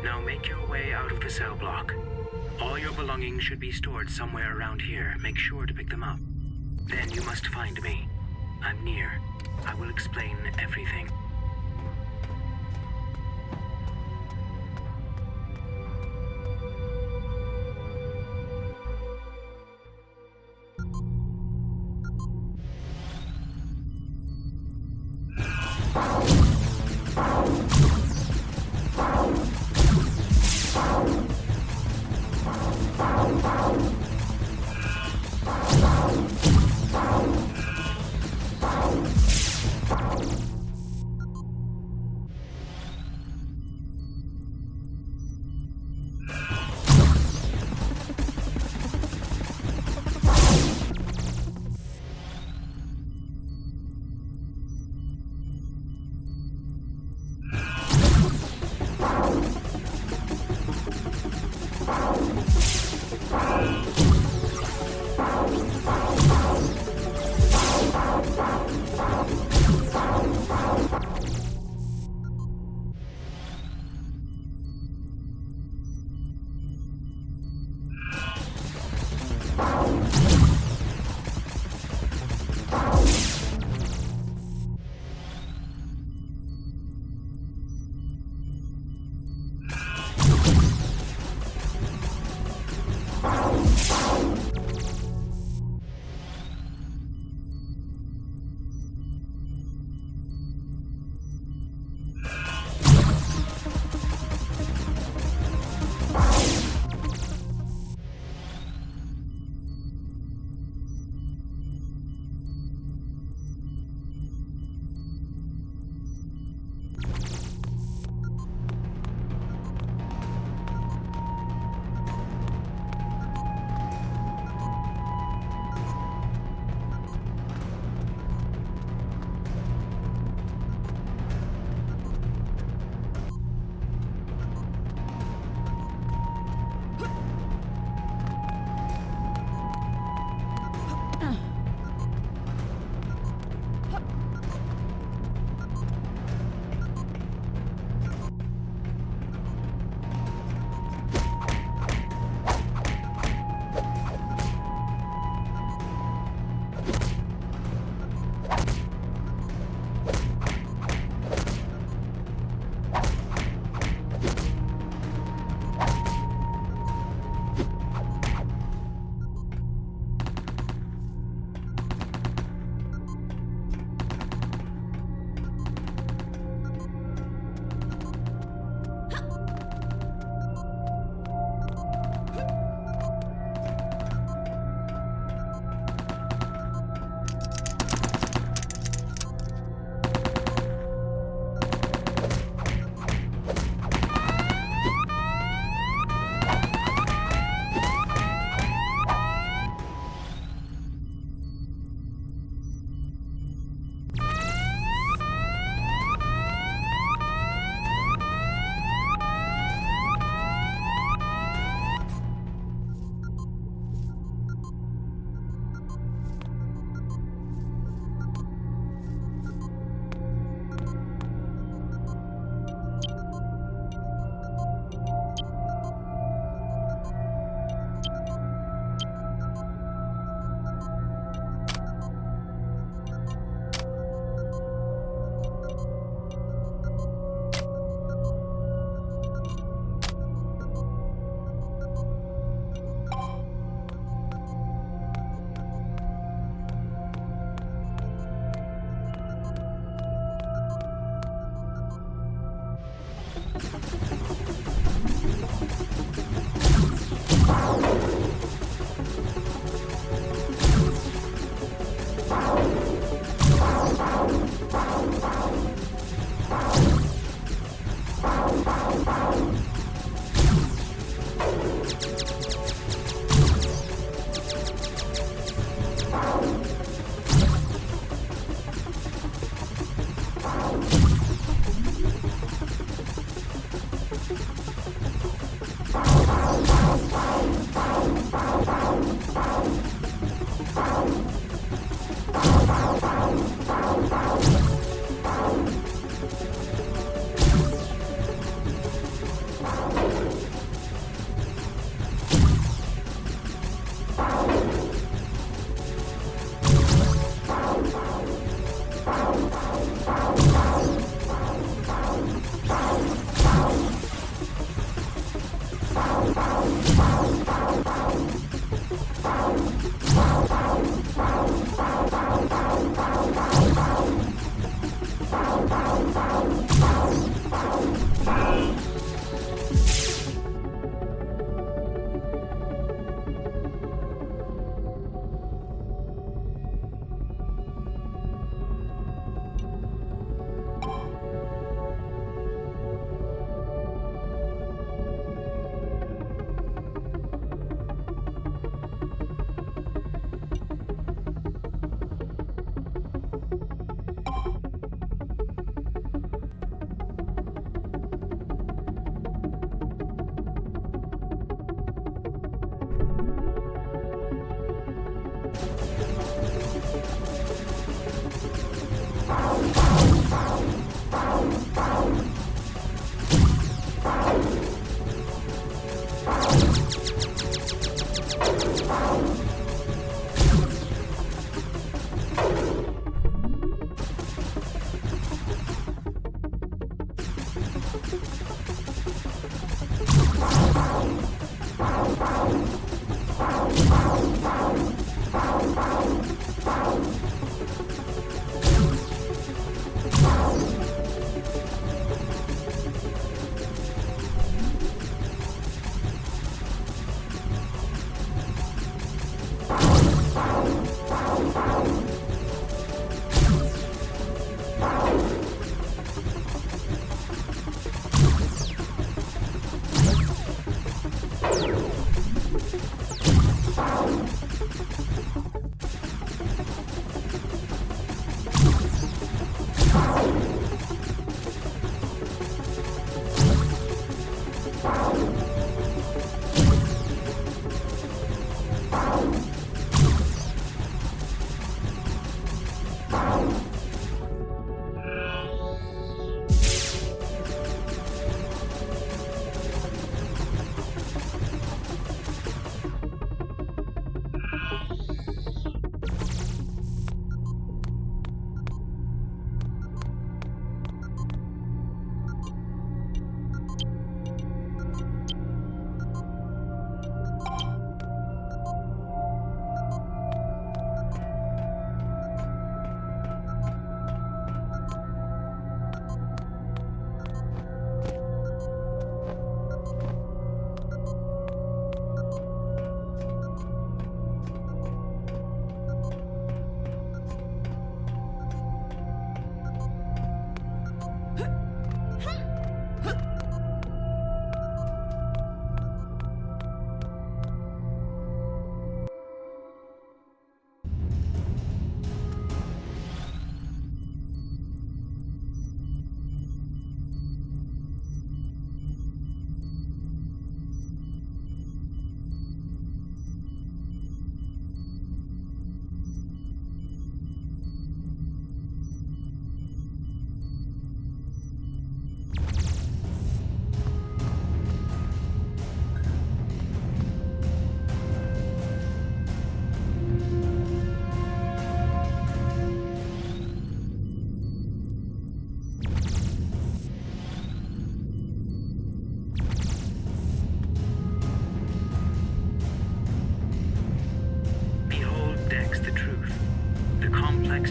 Now make your way out of the cell block. All your belongings should be stored somewhere around here. Make sure to pick them up. Then you must find me. I'm near. I will explain everything.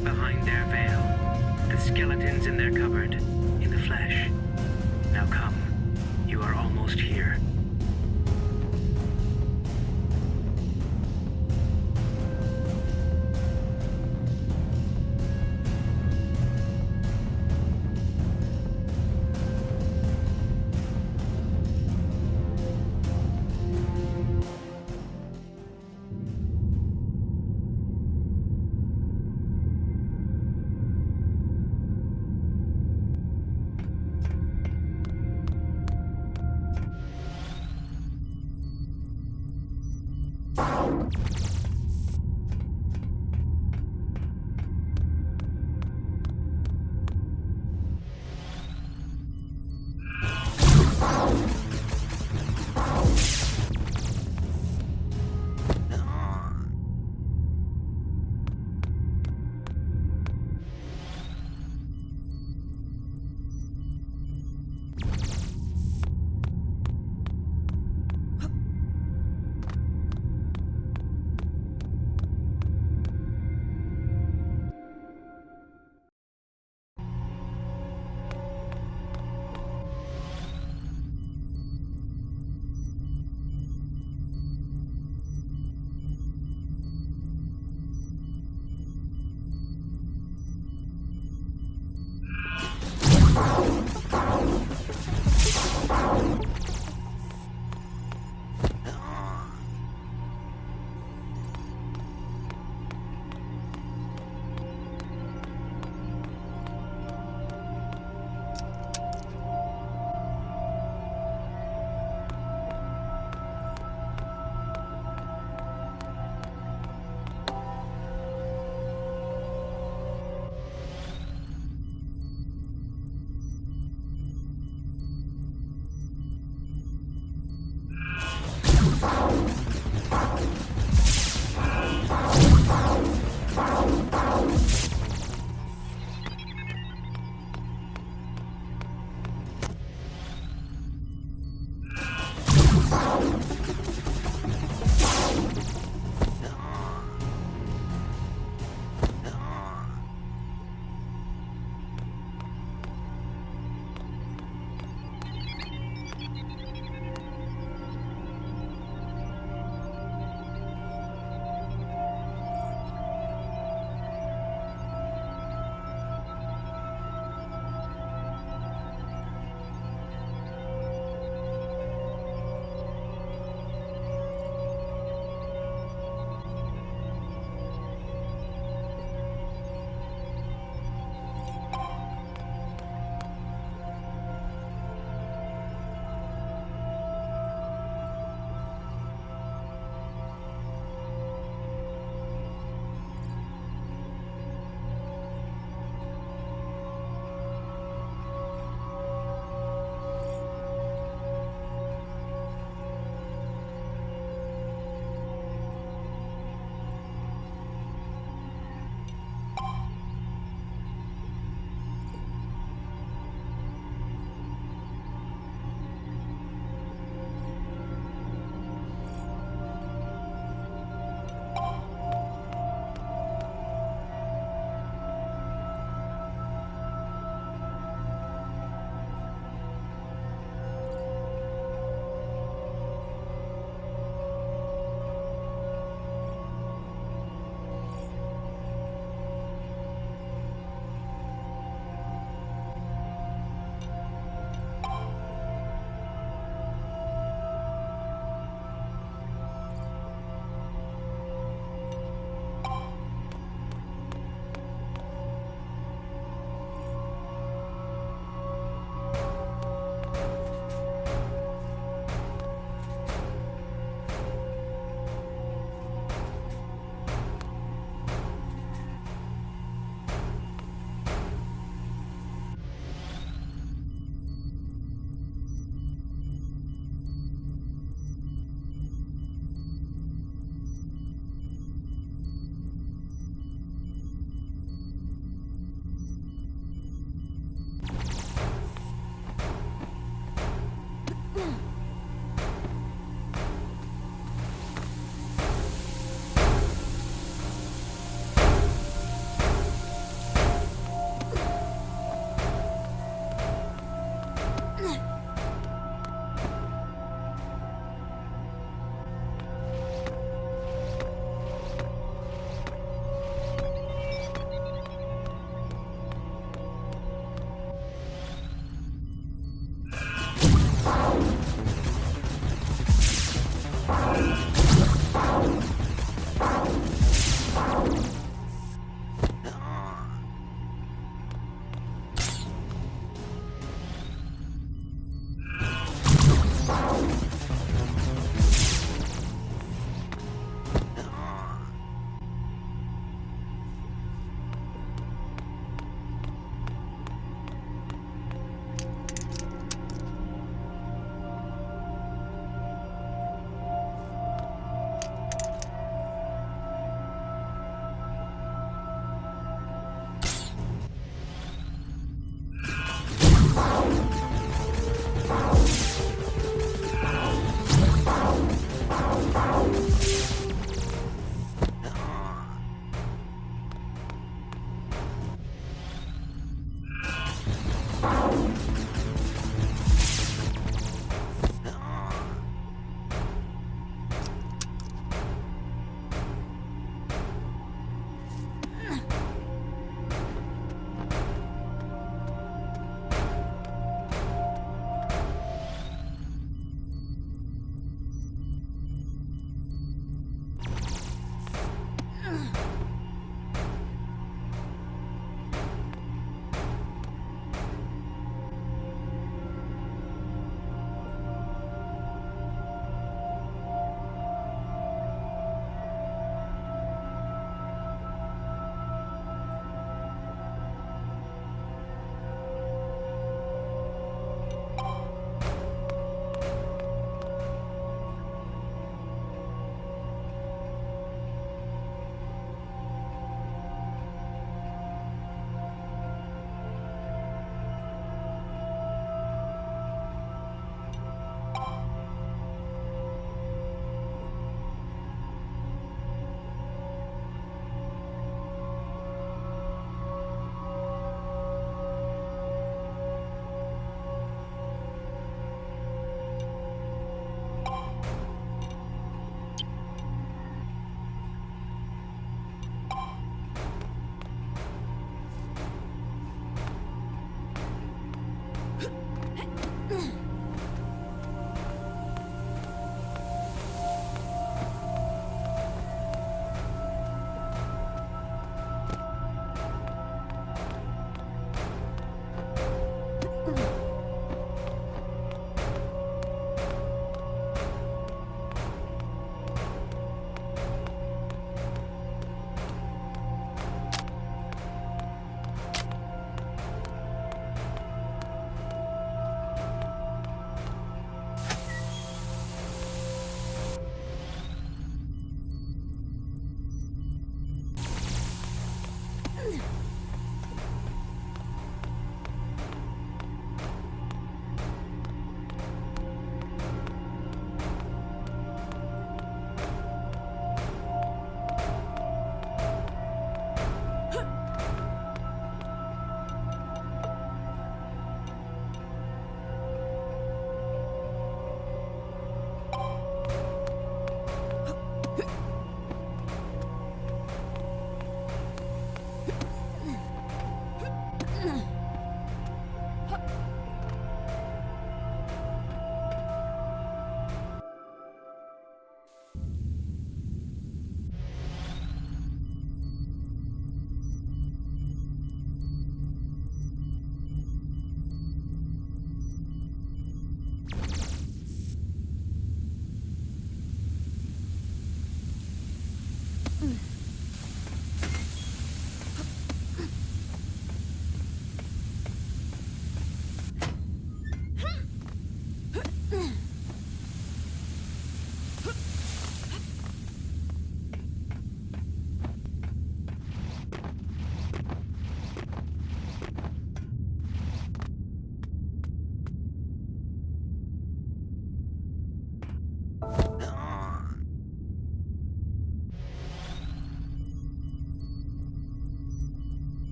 behind their veil, the skeletons in their cupboard, in the flesh. Now come, you are almost here.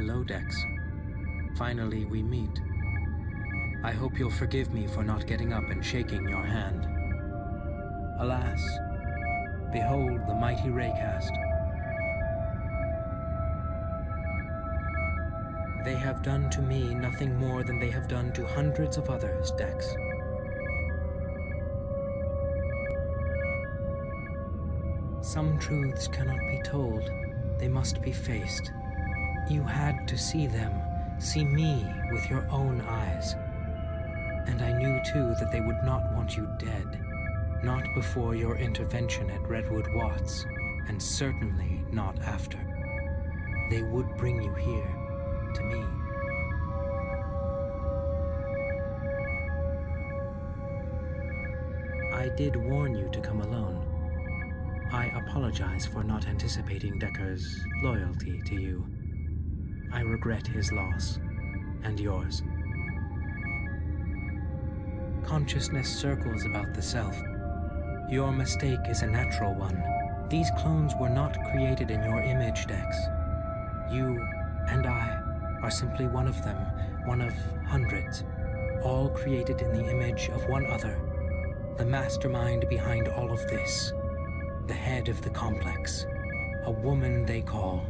Hello, Dex. Finally, we meet. I hope you'll forgive me for not getting up and shaking your hand. Alas, behold the mighty Raycast. They have done to me nothing more than they have done to hundreds of others, Dex. Some truths cannot be told. They must be faced. You had to see them, see me with your own eyes. And I knew too that they would not want you dead. Not before your intervention at Redwood Watts, and certainly not after. They would bring you here, to me. I did warn you to come alone. I apologize for not anticipating Decker's loyalty to you. I regret his loss, and yours. Consciousness circles about the self. Your mistake is a natural one. These clones were not created in your image, Dex. You and I are simply one of them, one of hundreds, all created in the image of one other, the mastermind behind all of this, the head of the complex, a woman they call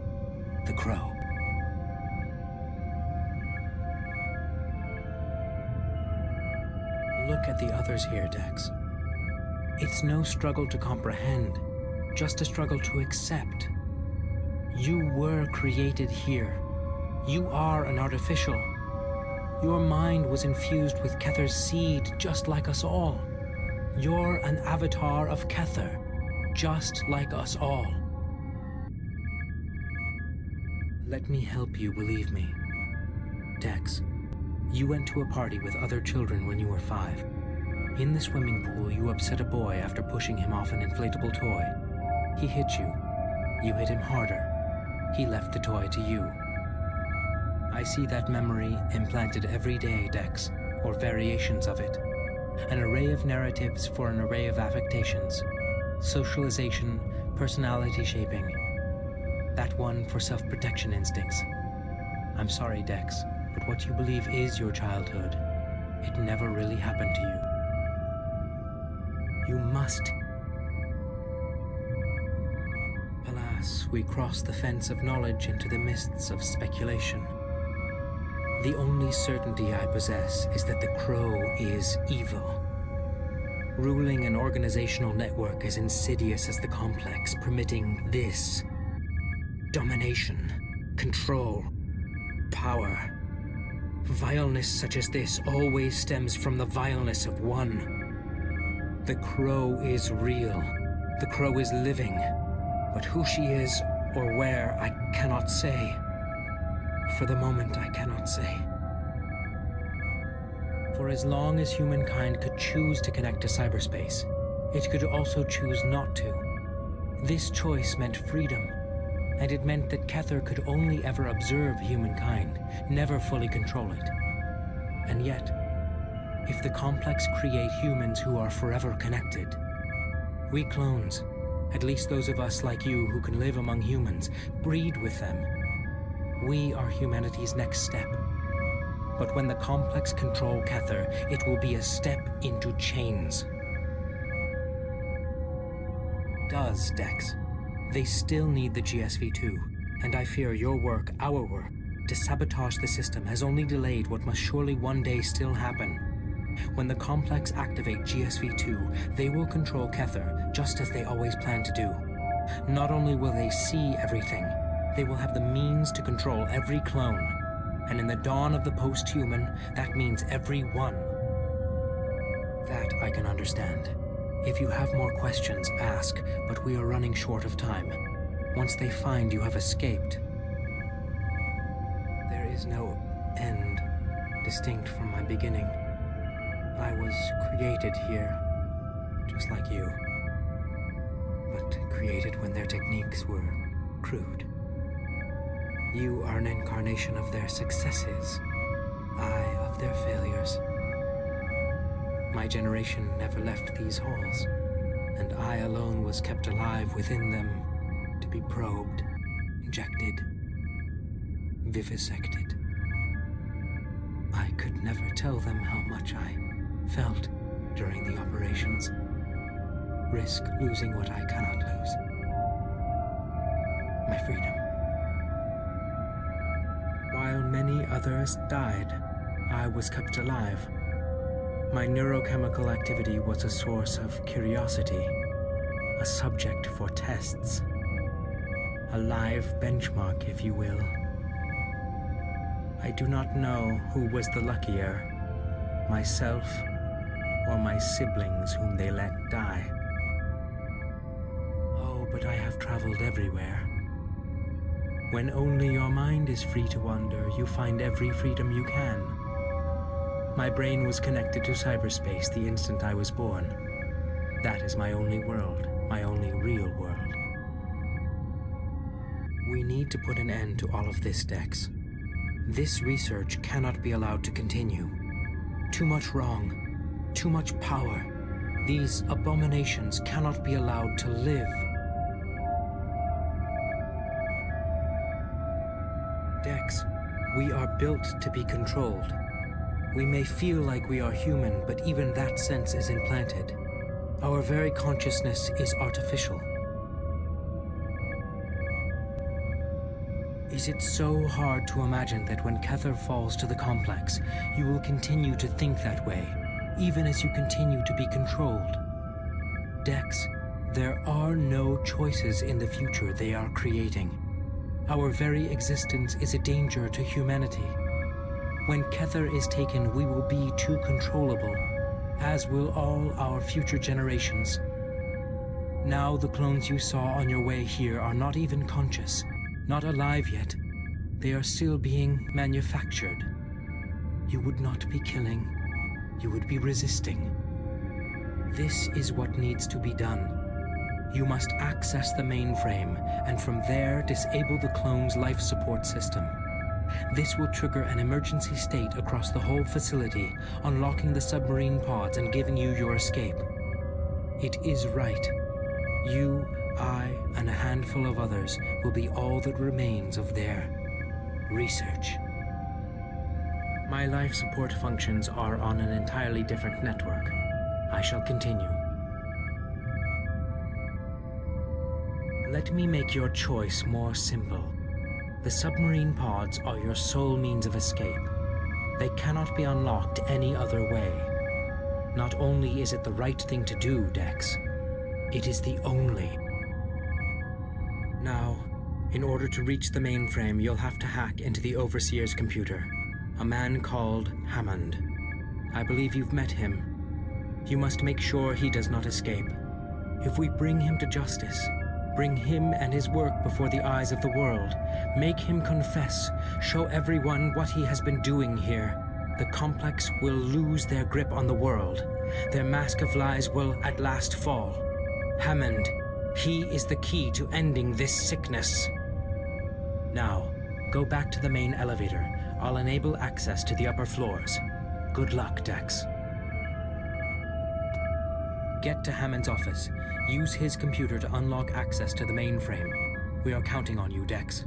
the Crow. Look at the others here, Dex. It's no struggle to comprehend, just a struggle to accept. You were created here. You are an artificial. Your mind was infused with Kether's seed, just like us all. You're an avatar of Kether, just like us all. Let me help you believe me. Dex, you went to a party with other children when you were 5. In the swimming pool, you upset a boy after pushing him off an inflatable toy. He hit you. You hit him harder. He left the toy to you. I see that memory implanted every day, Dex, or variations of it. An array of narratives for an array of affectations. Socialization, personality shaping. That one for self-protection instincts. I'm sorry, Dex, but what you believe is your childhood. It never really happened to you. You must. Alas, we cross the fence of knowledge into the mists of speculation. The only certainty I possess is that the Crow is evil. Ruling an organizational network as insidious as the complex, permitting this. Domination, control, power. Vileness such as this always stems from the vileness of one. The Crow is real. The Crow is living. But who she is or where, I cannot say. For the moment, I cannot say. For as long as humankind could choose to connect to cyberspace, it could also choose not to. This choice meant freedom, and it meant that Kether could only ever observe humankind, never fully control it. And yet, if the complex create humans who are forever connected, we clones, at least those of us like you who can live among humans, breed with them. We are humanity's next step. But when the complex control Kether, it will be a step into chains. Does, Dex. They still need the GSV-2, and I fear your work, our work, to sabotage the system has only delayed what must surely one day still happen. When the complex activate GSV-2, they will control Kether, just as they always plan to do. Not only will they see everything, they will have the means to control every clone. And in the dawn of the post-human, that means every one. That I can understand. If you have more questions, ask, but we are running short of time. Once they find you have escaped, there is no end distinct from my beginning. I was created here, just like you, but created when their techniques were crude. You are an incarnation of their successes, I of their failures. My generation never left these halls, and I alone was kept alive within them to be probed, injected, vivisected. I could never tell them how much I felt during the operations. Risk losing what I cannot lose. My freedom. While many others died, I was kept alive. My neurochemical activity was a source of curiosity, a subject for tests, a live benchmark, if you will. I do not know who was the luckier, myself or my siblings whom they let die. Oh, but I have traveled everywhere. When only your mind is free to wander, you find every freedom you can. My brain was connected to cyberspace the instant I was born. That is my only world, my only real world. We need to put an end to all of this, Dex. This research cannot be allowed to continue. Too much wrong, too much power. These abominations cannot be allowed to live. Dex, we are built to be controlled. We may feel like we are human, but even that sense is implanted. Our very consciousness is artificial. Is it so hard to imagine that when Kether falls to the complex, you will continue to think that way, even as you continue to be controlled? Dex, there are no choices in the future they are creating. Our very existence is a danger to humanity. When Kether is taken, we will be too controllable, as will all our future generations. Now the clones you saw on your way here are not even conscious, not alive yet. They are still being manufactured. You would not be killing, you would be resisting. This is what needs to be done. You must access the mainframe, and from there disable the clone's life support system. This will trigger an emergency state across the whole facility, unlocking the submarine pods and giving you your escape. It is right. You, I, and a handful of others will be all that remains of their research. My life support functions are on an entirely different network. I shall continue. Let me make your choice more simple. The submarine pods are your sole means of escape. They cannot be unlocked any other way. Not only is it the right thing to do, Dex, it is the only. Now, in order to reach the mainframe, you'll have to hack into the Overseer's computer. A man called Hammond. I believe you've met him. You must make sure he does not escape. If we bring him to justice, bring him and his work before the eyes of the world, make him confess, show everyone what he has been doing here, the complex will lose their grip on the world. Their mask of lies will at last fall. Hammond, he is the key to ending this sickness. Now, go back to the main elevator. I'll enable access to the upper floors. Good luck, Dex. Get to Hammond's office. Use his computer to unlock access to the mainframe. We are counting on you, Dex.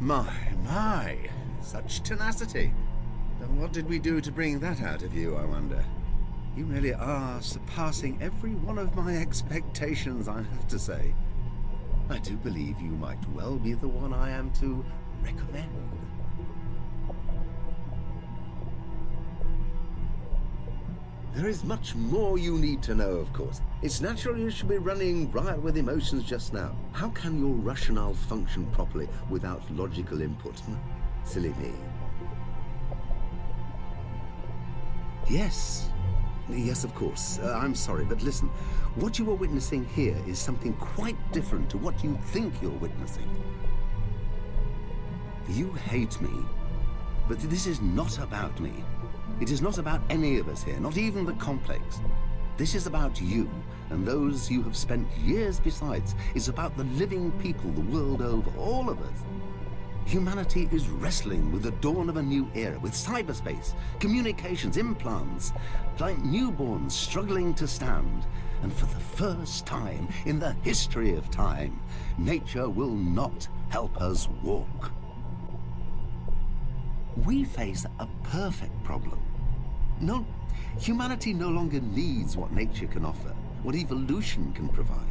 My, such tenacity. And what did we do to bring that out of you, I wonder? You really are surpassing every one of my expectations, I have to say. I do believe you might well be the one I am to recommend. There is much more you need to know, of course. It's natural you should be running riot with emotions just now. How can your rationale function properly without logical input? Silly me. Yes, of course. I'm sorry, but listen. What you are witnessing here is something quite different to what you think you're witnessing. You hate me, but this is not about me. It is not about any of us here, not even the complex. This is about you, and those you have spent years besides. It's about the living people the world over, all of us. Humanity is wrestling with the dawn of a new era, with cyberspace, communications, implants, like newborns struggling to stand. And for the first time in the history of time, nature will not help us walk. We face a perfect problem. No, humanity no longer needs what nature can offer, what evolution can provide.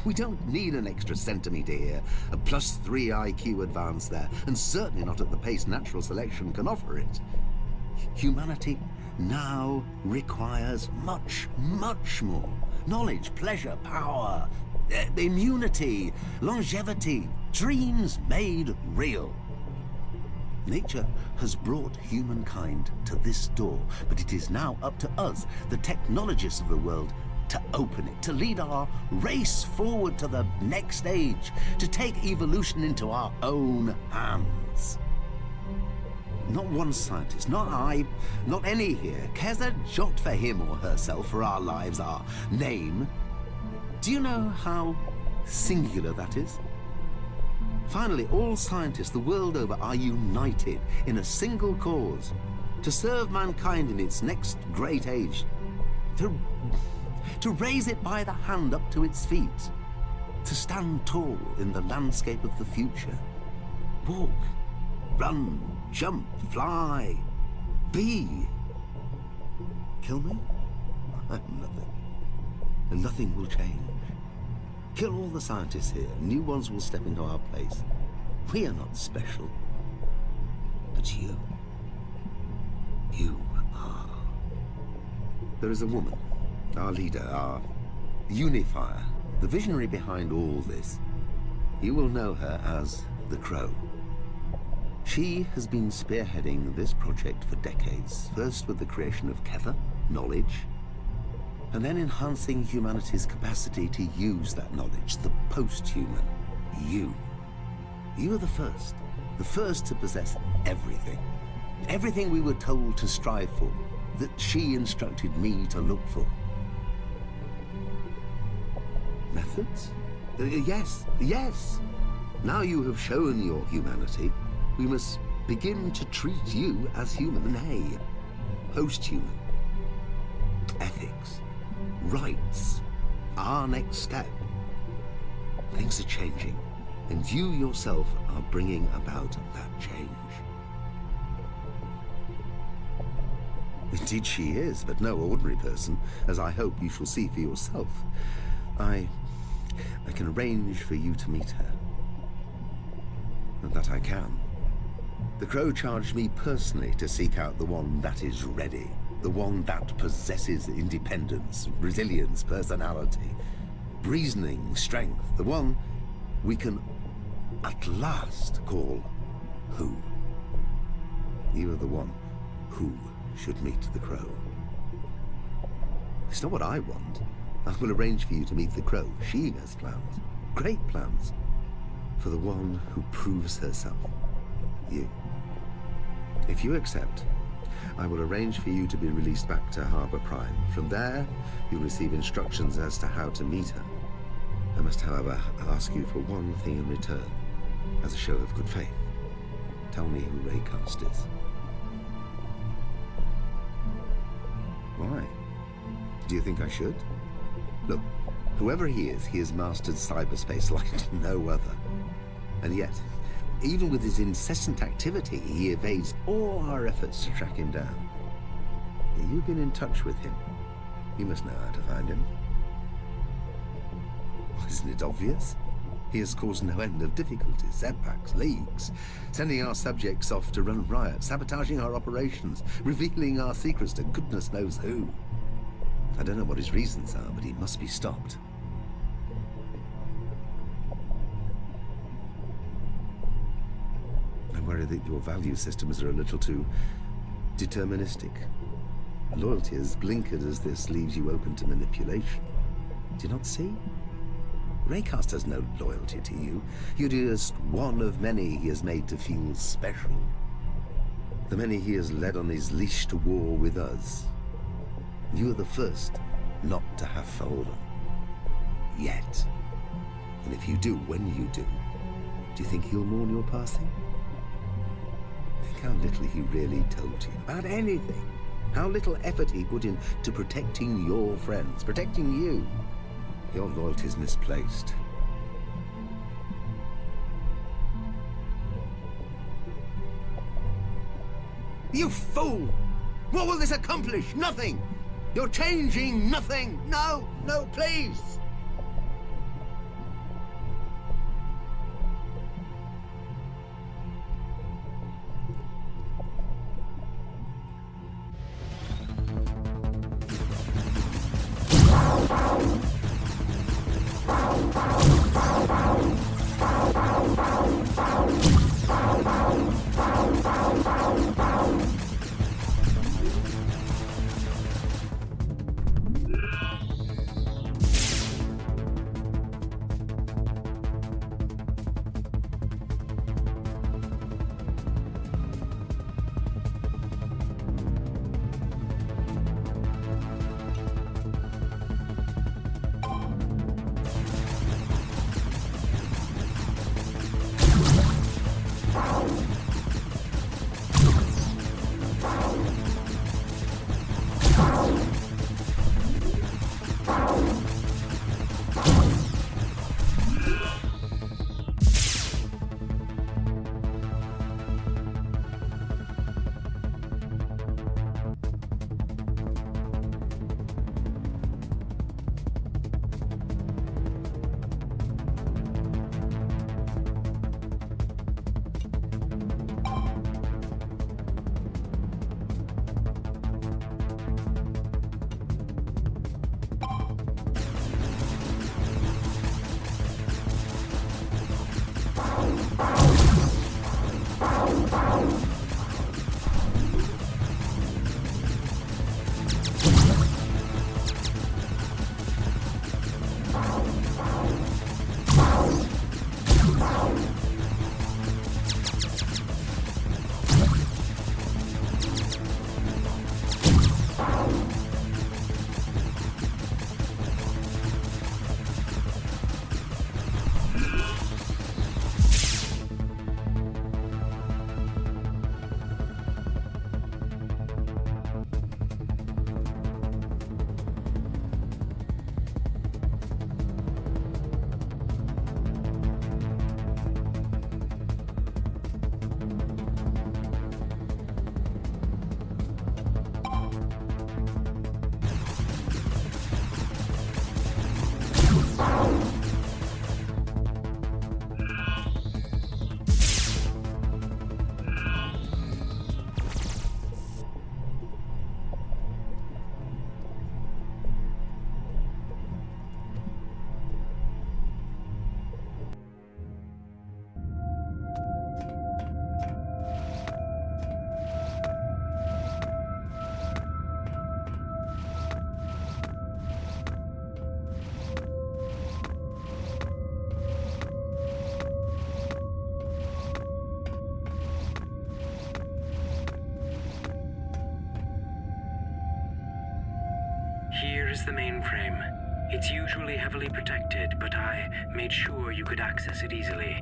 We don't need an extra centimeter here, a +3 IQ advance there, and certainly not at the pace natural selection can offer it. Humanity now requires much, much more. Knowledge, pleasure, power, immunity, longevity, dreams made real. Nature has brought humankind to this door, but it is now up to us, the technologists of the world, to open it, to lead our race forward to the next stage, to take evolution into our own hands. Not one scientist, not I, not any here, cares a jot for him or herself, for our lives, our name. Do you know how singular that is? Finally, all scientists the world over are united in a single cause, to serve mankind in its next great age, to raise it by the hand up to its feet, to stand tall in the landscape of the future. Walk, run, jump, fly, be. Kill me? I'm nothing. And nothing will change. Kill all the scientists here, new ones will step into our place. We are not special. But you are. There is a woman, our leader, our unifier, the visionary behind all this. You will know her as the Crow. She has been spearheading this project for decades, first with the creation of Kether, knowledge, and then enhancing humanity's capacity to use that knowledge, the post-human, you. You are the first to possess everything. Everything we were told to strive for, that she instructed me to look for. Methods? Yes. Now you have shown your humanity, we must begin to treat you as human, nay, post-human. Ethics, rights, our next step. Things are changing, and you yourself are bringing about that change. Indeed she is, but no ordinary person, as I hope you shall see for yourself. I can arrange for you to meet her. And that I can. The Crow charged me personally to seek out the one that is ready, the one that possesses independence, resilience, personality, reasoning, strength, the one we can at last call Who. You are the one who should meet the Crow. It's not what I want. I will arrange for you to meet the Crow. She has plans, great plans, for the one who proves herself, you. If you accept, I will arrange for you to be released back to Harbor Prime. From there, you'll receive instructions as to how to meet her. I must, however, ask you for one thing in return, as a show of good faith. Tell me who Raycast is. Why? Do you think I should? Look, whoever he has mastered cyberspace like no other. And yet, even with his incessant activity, he evades all our efforts to track him down. You've been in touch with him. You must know how to find him. Isn't it obvious? He has caused no end of difficulties, setbacks, leaks, sending our subjects off to run riot, sabotaging our operations, revealing our secrets to goodness knows who. I don't know what his reasons are, but he must be stopped. I'm worried that your value systems are a little too deterministic. Loyalty as blinkered as this leaves you open to manipulation. Do you not see? Raycast has no loyalty to you. You're just one of many he has made to feel special. The many he has led on his leash to war with us. You are the first not to have fallen. Yet. And if you do, when you do you think he'll mourn your passing? how little he really told you about anything. How little effort he put into protecting your friends, protecting you. Your loyalty's misplaced. You fool! What will this accomplish? Nothing! You're changing nothing! No, no, please! Here is the mainframe. It's usually heavily protected, but I made sure you could access it easily.